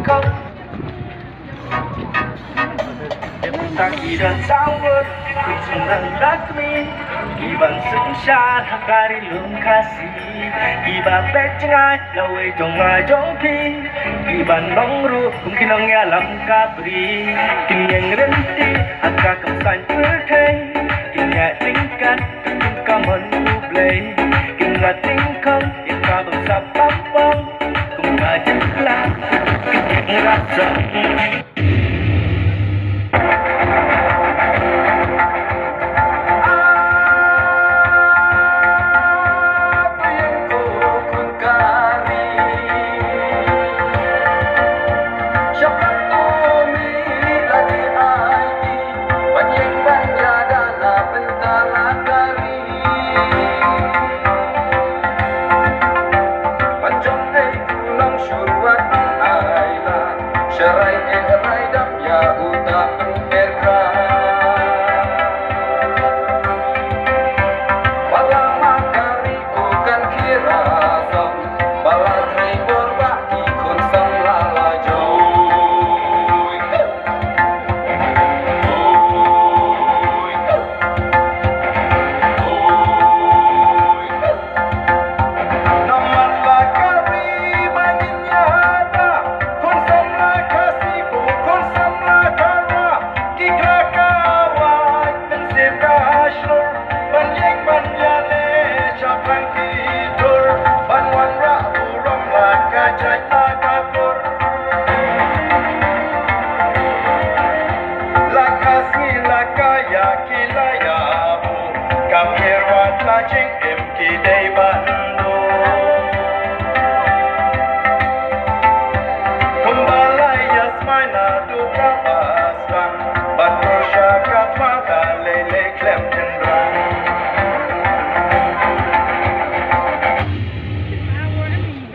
không Taki dan sambut Kucunang lakmi Iban sungsha Hakari lung kasih Iba pecengai Lawe jonga jongpi Iban nongru Mungkin ang alam kabri Kinyang renti Haka kamsan pertai Kinya tingkat Kamon ublay Kinya tingkong Ika bangsa pampang Kung kajenglah Kinyang rasa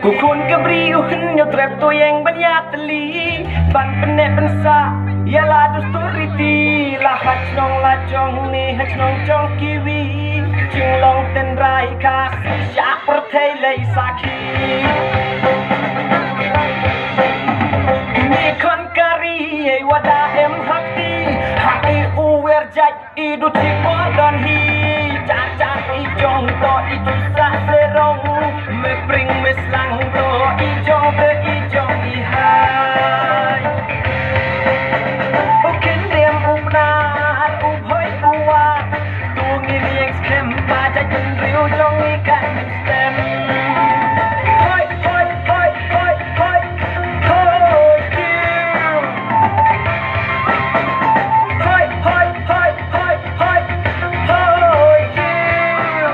Kukun kebriuhan nyotrep to yang banyateli Ban penek pensa Yalah dusturiti Lah hacnong lacong ni hacnong cong kiwi Jinglong tenrai kasih Syak pertai lay saki Kini kon kari Wada em hakti Hai uwer jaj Idu tipu dan hi Cacat ijong to itu sak serong Mepring meslang to ijong te ijong ihai Bukin riem umnat ubhoi uwat Tungi lieng skem Baca jendriu jong ikan stem Hoi hoi hoi hoi hoi Hoi kiu Hoi hoi hoi hoi hoi Hoi kiu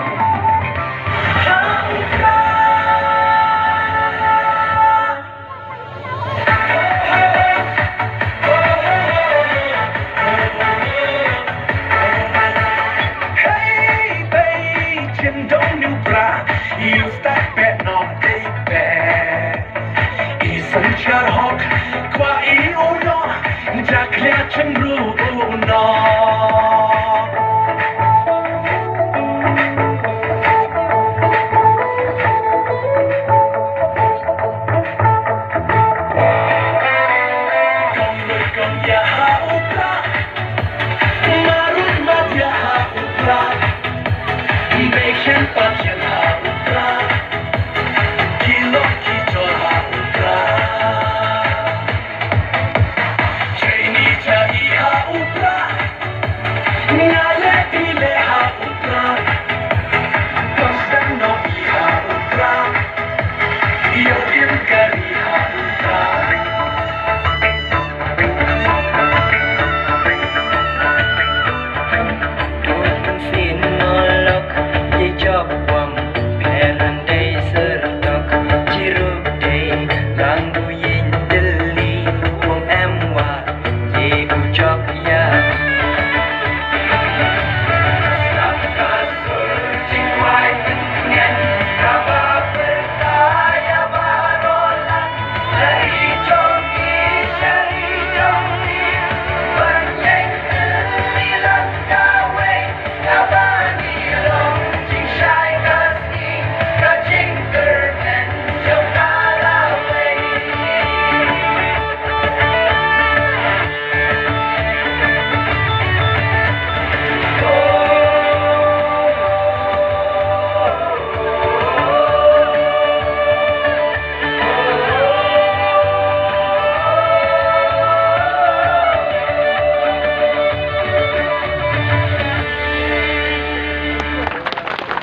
Langgu